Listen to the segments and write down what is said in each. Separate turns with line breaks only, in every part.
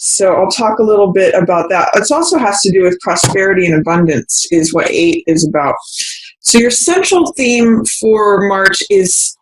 So I'll talk a little bit about that. It also has to do with prosperity and abundance is what 8 is about. So your central theme for March is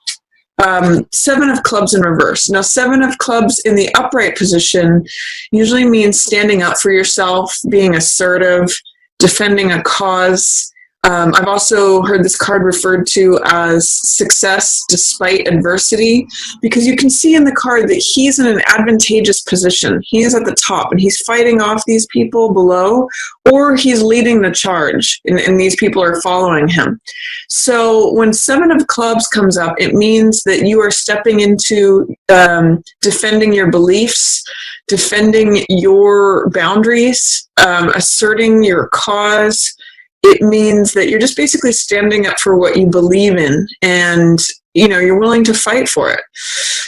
7 of clubs in reverse. Now, 7 of clubs in the upright position usually means standing up for yourself, being assertive, defending a cause. I've also heard this card referred to as success despite adversity, because you can see in the card that he's in an advantageous position. He is at the top and he's fighting off these people below, or he's leading the charge and these people are following him. So when 7 of clubs comes up, it means that you are stepping into defending your beliefs, defending your boundaries, asserting your cause. It means that you're just basically standing up for what you believe in, and you're willing to fight for it.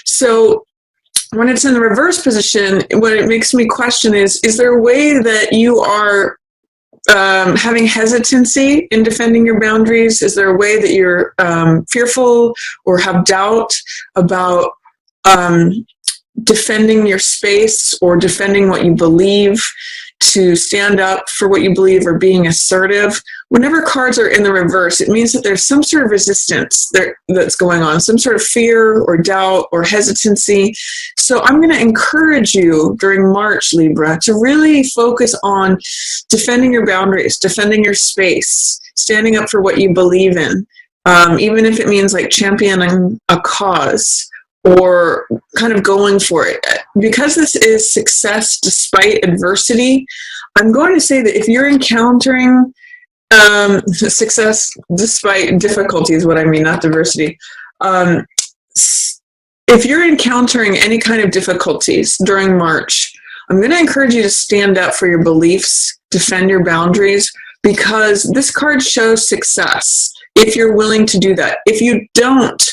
So when it's in the reverse position, what it makes me question is there a way that you are having hesitancy in defending your boundaries? Is there a way that you're fearful or have doubt about defending your space or defending what you believe, to stand up for what you believe, or being assertive? Whenever cards are in the reverse, it means that there's some sort of resistance that's going on, some sort of fear or doubt or hesitancy. So I'm going to encourage you during March, Libra, to really focus on defending your boundaries, defending your space, standing up for what you believe in, even if it means like championing a cause, or kind of going for it. Because this is success despite adversity, I'm going to say that if you're encountering success despite difficulties, what I mean, not diversity. If you're encountering any kind of difficulties during March, I'm going to encourage you to stand up for your beliefs, defend your boundaries, because this card shows success if you're willing to do that. If you don't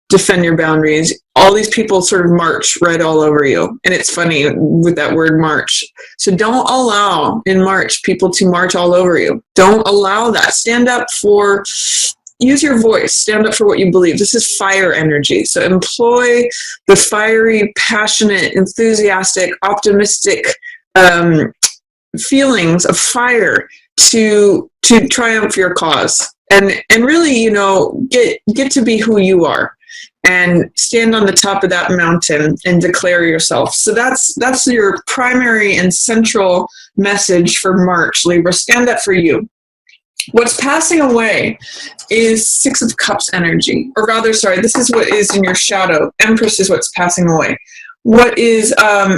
defend your boundaries, all these people sort of march right all over you. And it's funny with that word march. So don't allow in March people to march all over you. Don't allow that. Stand up for, use your voice, stand up for what you believe. This is fire energy. So employ the fiery, passionate, enthusiastic, optimistic feelings of fire to triumph your cause. And really, get to be who you are, and stand on the top of that mountain and declare yourself. So that's your primary and central message for March, Libra. Stand up for you. What's passing away is 6 of Cups energy, or rather, sorry, this is what is in your shadow. Empress is what's passing away. What is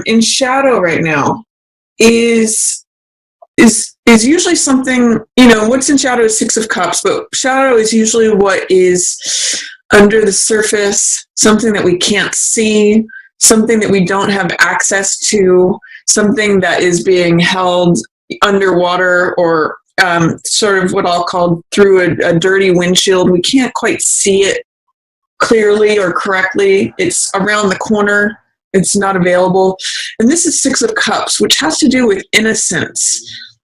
in shadow right now is usually something, what's in shadow is 6 of Cups, but shadow is usually what is under the surface, something that we can't see, something that we don't have access to, something that is being held underwater, or sort of what I'll call through a dirty windshield. We can't quite see it clearly or correctly. It's around the corner. It's not available. And this is 6 of Cups, which has to do with innocence.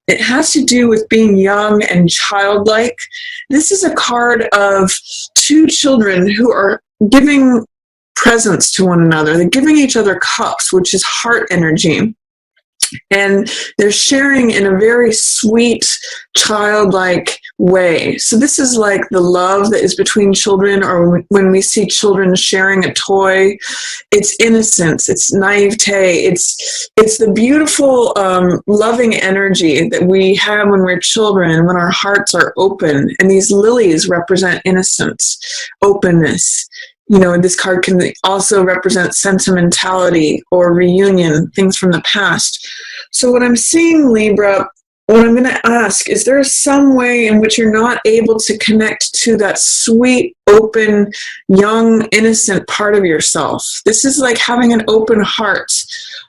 It has to do with being young and childlike. This is a card of 2 children who are giving presents to one another. They're giving each other cups, which is heart energy. And they're sharing in a very sweet, childlike way. So this is like the love that is between children, or when we see children sharing a toy. It's innocence, it's naivete, it's the beautiful, loving energy that we have when we're children, when our hearts are open. And these lilies represent innocence, openness. This card can also represent sentimentality or reunion, things from the past. So what I'm seeing, Libra, what I'm going to ask, is there some way in which you're not able to connect to that sweet, open, young, innocent part of yourself? This is like having an open heart.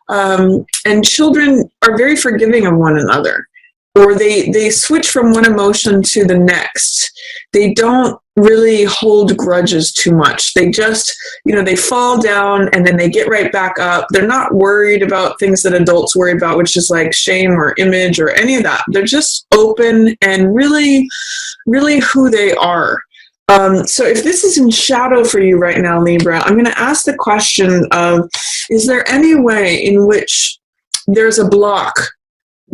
And children are very forgiving of one another, or they switch from one emotion to the next. They don't really hold grudges too much. They just, they fall down and then they get right back up. They're not worried about things that adults worry about, which is like shame or image or any of that. They're just open and really, really who they are. So if this is in shadow for you right now, Libra, I'm going to ask the question of, is there any way in which there's a block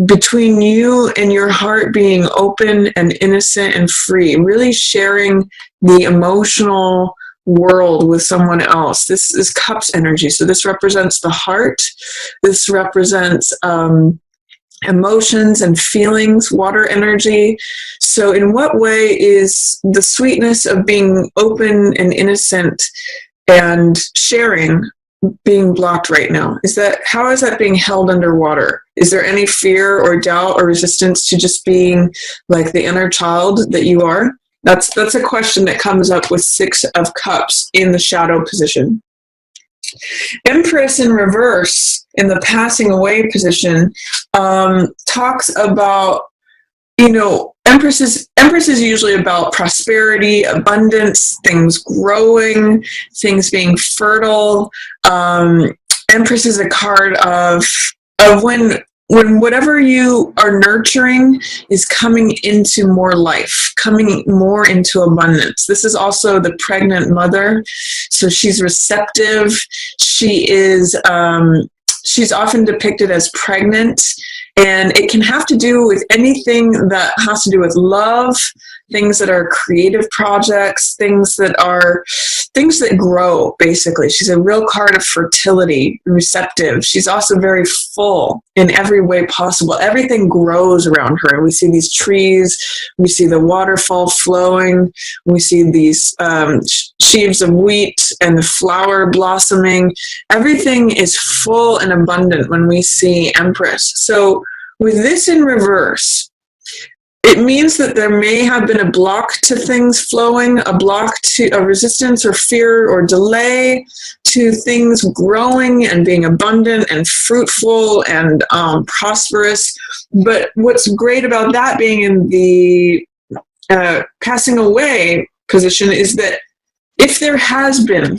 between you and your heart being open and innocent and free, really sharing the emotional world with someone else. This is cups energy. So this represents the heart. This represents emotions and feelings, water energy. So in what way is the sweetness of being open and innocent and sharing being blocked right now? How is that being held underwater? Is there any fear or doubt or resistance to just being like the inner child that you are? That's a question that comes up with 6 of Cups in the shadow position. Empress in reverse in the passing away position talks about, Empress is usually about prosperity, abundance, things growing, things being fertile. Empress is a card of when whatever you are nurturing is coming into more life, coming more into abundance. This is also the pregnant mother, so she's receptive. She's often depicted as pregnant, and it can have to do with anything that has to do with love, things that are creative projects, things that grow, basically. She's a real card of fertility, receptive. She's also very full in every way possible. Everything grows around her. We see these trees, we see the waterfall flowing, we see these sheaves of wheat and the flower blossoming. Everything is full and abundant when we see Empress. So with this in reverse, it means that there may have been a block to things flowing, a block to a resistance or fear or delay to things growing and being abundant and fruitful and prosperous. But what's great about that being in the passing away position is that if there has been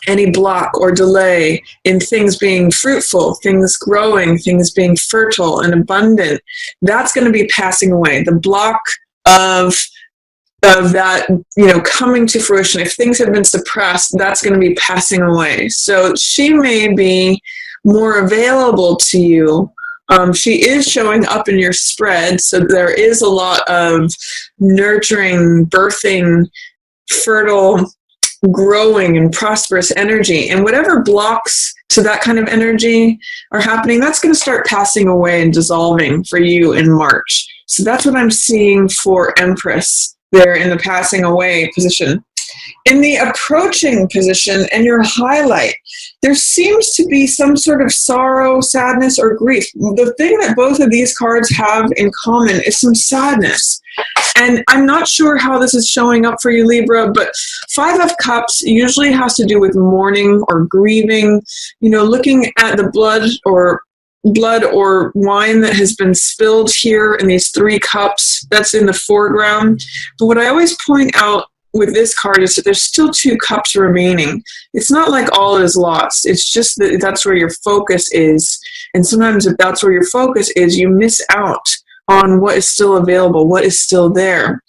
any block or delay in things being fruitful, things growing, things being fertile and abundant, that's going to be passing away. The block of that, coming to fruition, if things have been suppressed, that's going to be passing away. So she may be more available to you. She is showing up in your spread, so there is a lot of nurturing, birthing, fertile, growing and prosperous energy, and whatever blocks to that kind of energy are happening, that's going to start passing away and dissolving for you in March. So that's what I'm seeing for Empress there in the passing away position. In the approaching position and your highlight, there seems to be some sort of sorrow, sadness, or grief. The thing that both of these cards have in common is some sadness. And I'm not sure how this is showing up for you, Libra, but 5 of Cups usually has to do with mourning or grieving, looking at the blood or wine that has been spilled here in these 3 cups. That's in the foreground. But what I always point out with this card is that there's still 2 cups remaining. It's not like all is lost. It's just that that's where your focus is. And sometimes if that's where your focus is, you miss out on what is still available, what is still there.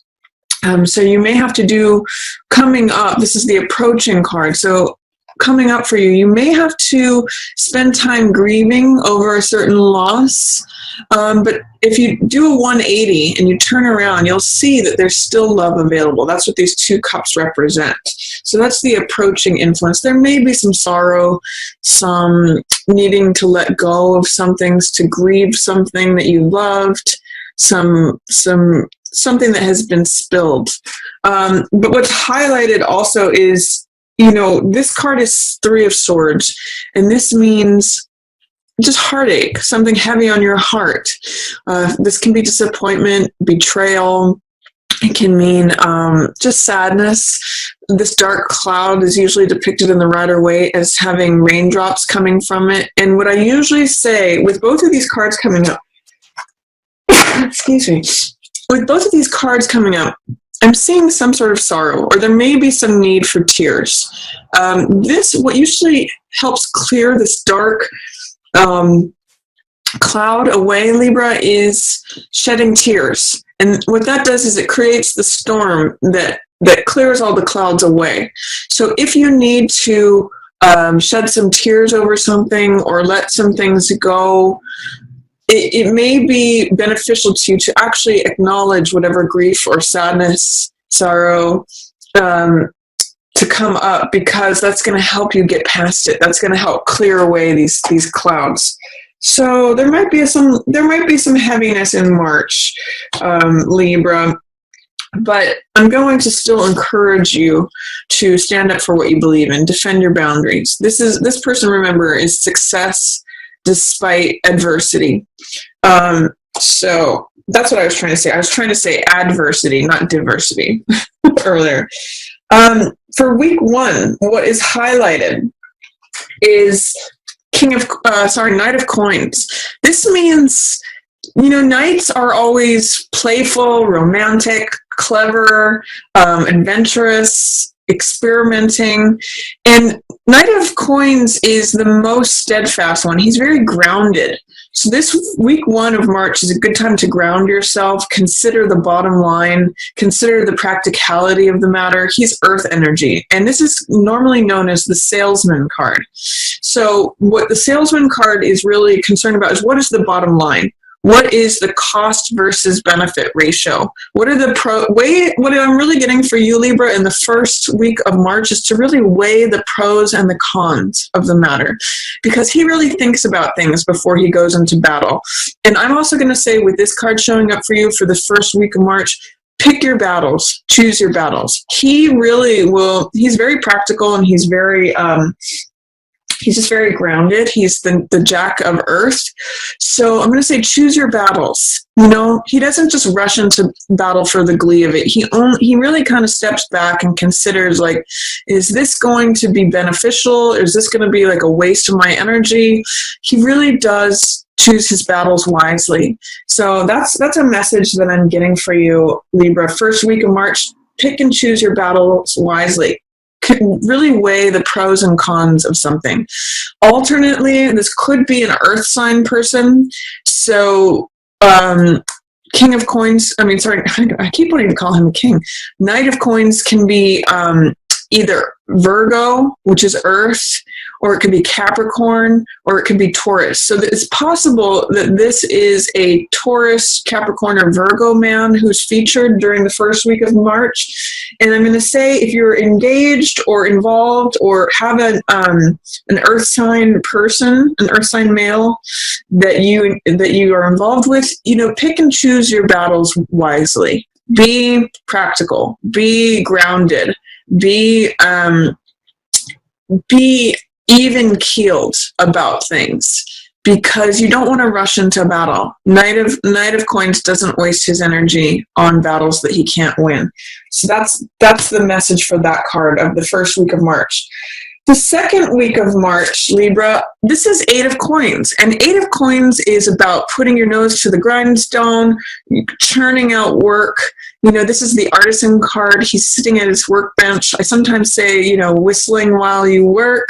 So you may have to do coming up. This is the approaching card. So coming up for you, you may have to spend time grieving over a certain loss. But if you do a 180 and you turn around, you'll see that there's still love available. That's what these 2 cups represent. So that's the approaching influence. There may be some sorrow, some needing to let go of some things, to grieve something that you loved, something that has been spilled. But what's highlighted also is, this card is 3 of Swords, and this means just heartache, something heavy on your heart. This can be disappointment, betrayal. It can mean just sadness. This dark cloud is usually depicted in the Rider-Waite as having raindrops coming from it. And what I usually say with both of these cards coming up, excuse me, with both of these cards coming up, I'm seeing some sort of sorrow, or there may be some need for tears. What usually helps clear this dark cloud away, Libra, is shedding tears. And what that does is it creates the storm that clears all the clouds away. So if you need to shed some tears over something or let some things go, it may be beneficial to you to actually acknowledge whatever grief or sadness, sorrow, to come up, because that's going to help you get past it. That's going to help clear away these clouds. So there might be some heaviness in March, Libra, but I'm going to still encourage you to stand up for what you believe in, defend your boundaries. This person, remember, is success despite adversity. So that's what I was trying to say. I was trying to say adversity, not diversity earlier. For week 1, what is highlighted is Knight of Coins. This means, knights are always playful, romantic, clever, adventurous, experimenting. And Knight of Coins is the most steadfast one. He's very grounded. So this week 1 of March is a good time to ground yourself, consider the bottom line, consider the practicality of the matter. He's earth energy, and this is normally known as the salesman card. So what the salesman card is really concerned about is, what is the bottom line? What is the cost versus benefit ratio? What are the what I'm really getting for you, Libra, in the first week of March is to really weigh the pros and the cons of the matter, because he really thinks about things before he goes into battle. And I'm also going to say, with this card showing up for you for the first week of March, pick your battles, choose your battles. He really will. He's very practical, and he's very he's just very grounded. He's the Jack of Earth. So I'm going to say, choose your battles. He doesn't just rush into battle for the glee of it. He really kind of steps back and considers, like, is this going to be beneficial? Is this going to be like a waste of my energy? He really does choose his battles wisely. So that's a message that I'm getting for you, Libra. First week of March, pick and choose your battles wisely. Really weigh the pros and cons of something. Alternately, this could be an earth sign person. So King of Coins, I keep wanting to call him a king. Knight of Coins can be either Virgo, which is earth, or it could be Capricorn, or it could be Taurus. So it's possible that this is a Taurus, Capricorn, or Virgo man who's featured during the first week of March. And I'm going to say, if you're engaged or involved or have an earth sign person, an earth sign male that you are involved with, pick and choose your battles wisely. Be practical. Be grounded. Be even keeled about things, because you don't want to rush into battle. Knight of Coins doesn't waste his energy on battles that he can't win. So that's the message for that card of the first week of March. The second week of March, Libra, this is 8 of Coins. And 8 of Coins is about putting your nose to the grindstone, churning out work. This is the artisan card. He's sitting at his workbench. I sometimes say, whistling while you work.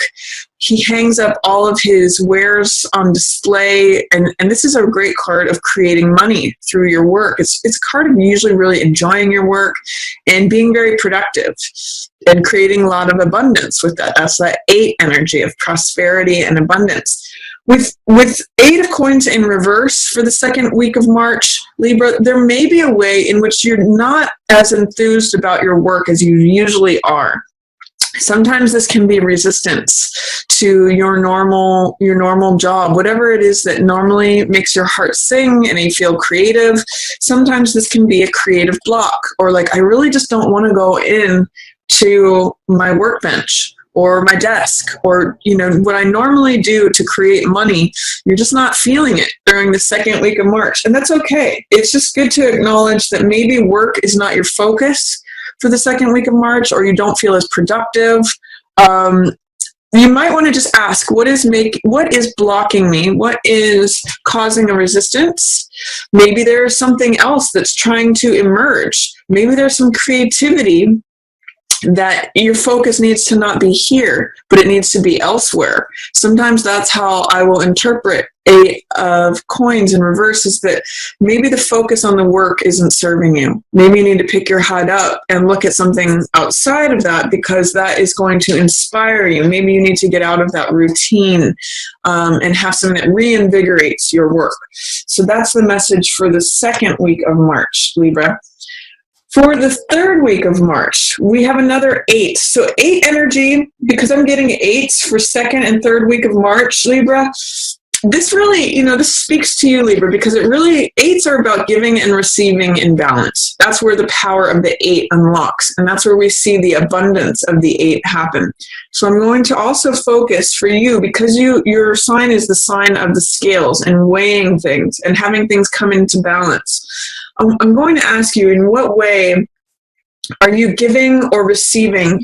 He hangs up all of his wares on display. And this is a great card of creating money through your work. It's a card of usually really enjoying your work and being very productive and creating a lot of abundance with that. That's that 8 energy of prosperity and abundance. With 8 of Coins in reverse for the second week of March, Libra, there may be a way in which you're not as enthused about your work as you usually are. Sometimes this can be resistance to your normal job, whatever it is that normally makes your heart sing and you feel creative. Sometimes this can be a creative block, or like, I really just don't want to go in to my workbench or my desk, or what I normally do to create money. You're just not feeling it during the second week of March, and that's okay. It's just good to acknowledge that maybe work is not your focus for the second week of March, or you don't feel as productive. You might want to just ask, what is blocking me? What is causing a resistance? Maybe there's something else that's trying to emerge. Maybe there's some creativity that your focus needs to not be here, but it needs to be elsewhere. Sometimes that's how I will interpret Eight of Coins in reverse, is that maybe the focus on the work isn't serving you. Maybe you need to pick your head up and look at something outside of that, because that is going to inspire you. Maybe you need to get out of that routine and have something that reinvigorates your work. So that's the message for the second week of March, Libra. For the third week of March, we have another 8. So 8 energy, because I'm getting 8s for second and third week of March, Libra. This really, this speaks to you, Libra, because it really, 8s are about giving and receiving in balance. That's where the power of the 8 unlocks. And that's where we see the abundance of the 8 happen. So I'm going to also focus for you, because your sign is the sign of the scales and weighing things and having things come into balance. I'm going to ask you, in what way are you giving or receiving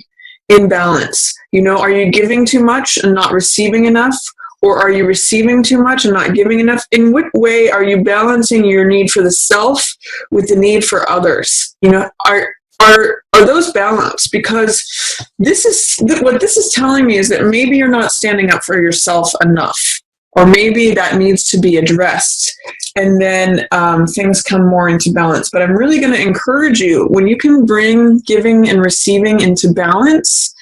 in balance? Are you giving too much and not receiving enough? Or are you receiving too much and not giving enough? In what way are you balancing your need for the self with the need for others? Are those balanced? Because what this is telling me is that maybe you're not standing up for yourself enough. Or maybe that needs to be addressed, and then things come more into balance. But I'm really going to encourage you, when you can bring giving and receiving into balance,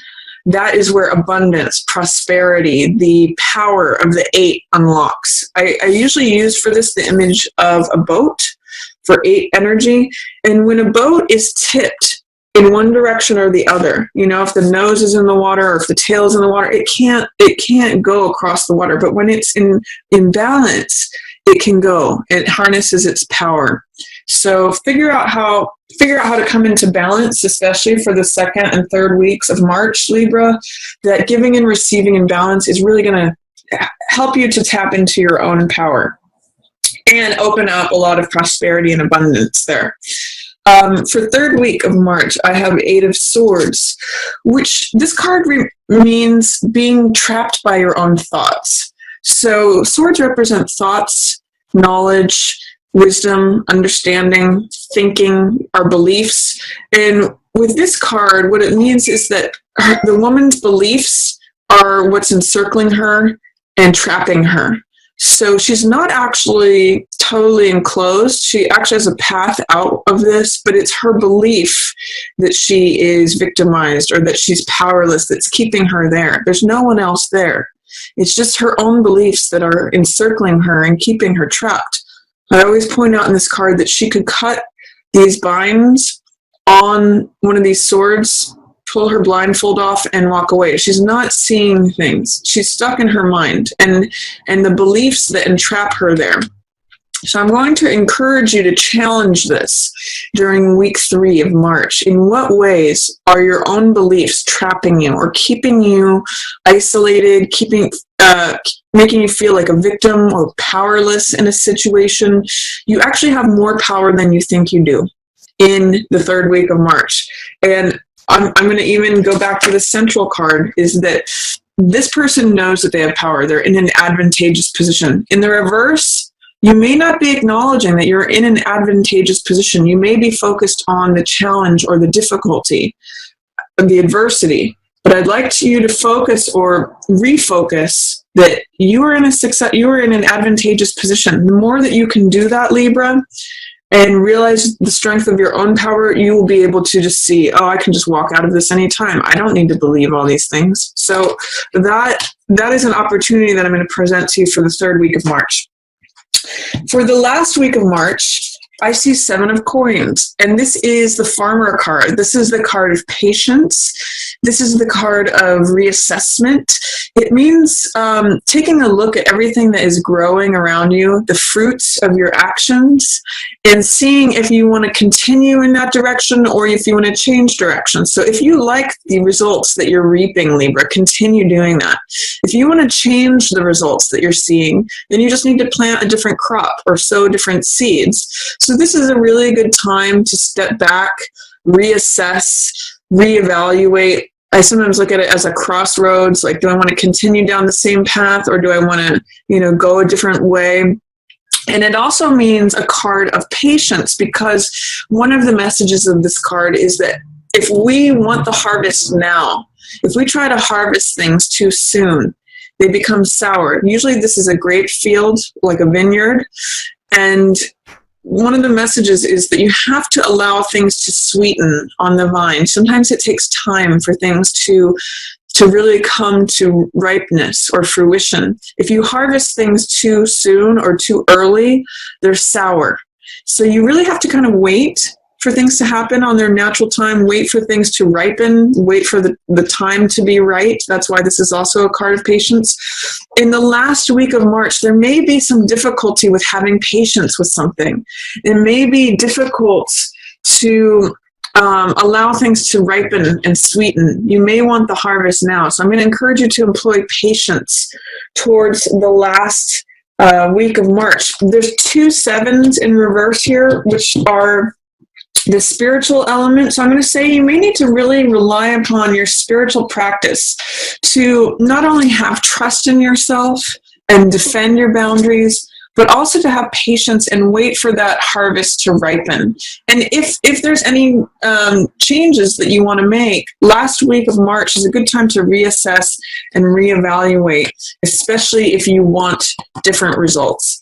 that is where abundance, prosperity, the power of the 8 unlocks. I usually use for this the image of a boat for 8 energy. And when a boat is tipped in one direction or the other, if the nose is in the water or if the tail is in the water, it can't go across the water. But when it's in balance, it can go. It harnesses its power. So figure out how to come into balance, especially for the second and third weeks of March, Libra. That giving and receiving in balance is really going to help you to tap into your own power and open up a lot of prosperity and abundance there. For third week of March, I have 8 of Swords, which this card means being trapped by your own thoughts. So swords represent thoughts, knowledge, wisdom, understanding, thinking, our beliefs. And with this card, what it means is that the woman's beliefs are what's encircling her and trapping her. So she's not actually totally enclosed. She actually has a path out of this, but it's her belief that she is victimized or that she's powerless that's keeping her there. There's no one else there. It's just her own beliefs that are encircling her and keeping her trapped. I always point out in this card that she could cut these binds on one of these swords, pull her blindfold off, and walk away. She's not seeing things. She's stuck in her mind and the beliefs that entrap her there. So I'm going to encourage you to challenge this during week 3 of March. In what ways are your own beliefs trapping you or keeping you isolated, making you feel like a victim or powerless in a situation? You actually have more power than you think you do in the third week of March. And I'm going to even go back to the central card, is that this person knows that they have power. They're in an advantageous position. In the reverse, you may not be acknowledging that you're in an advantageous position. You may be focused on the challenge or the difficulty, the adversity. But I'd like you to focus or refocus that you are in an advantageous position. The more that you can do that, Libra, and realize the strength of your own power, you will be able to just see, I can just walk out of this anytime. I don't need to believe all these things. So that is an opportunity that I'm going to present to you for the third week of March. For the last week of March, I see 7 of Coins, and this is the farmer card. This is the card of patience. This is the card of reassessment. It means taking a look at everything that is growing around you, the fruits of your actions, and seeing if you want to continue in that direction or if you want to change direction. So if you like the results that you're reaping, Libra, continue doing that. If you want to change the results that you're seeing, then you just need to plant a different crop or sow different seeds. So this is a really good time to step back, reassess, reevaluate. I sometimes look at it as a crossroads, like, do I want to continue down the same path or do I want to, go a different way? And it also means a card of patience, because one of the messages of this card is that if we want the harvest now, if we try to harvest things too soon, they become sour. Usually this is a grape field, like a vineyard. And one of the messages is that you have to allow things to sweeten on the vine. Sometimes it takes time for things to really come to ripeness or fruition. If you harvest things too soon or too early, they're sour. So you really have to kind of wait for things to happen on their natural time, wait for things to ripen, wait for the time to be right. That's why this is also a card of patience. In the last week of March, there may be some difficulty with having patience with something. It may be difficult to allow things to ripen and sweeten. You may want the harvest now. So I'm going to encourage you to employ patience towards the last week of March. There's 2 sevens in reverse here, which are the spiritual element. So I'm going to say you may need to really rely upon your spiritual practice to not only have trust in yourself and defend your boundaries, but also to have patience and wait for that harvest to ripen. And if there's any changes that you want to make, last week of March is a good time to reassess and reevaluate, especially if you want different results.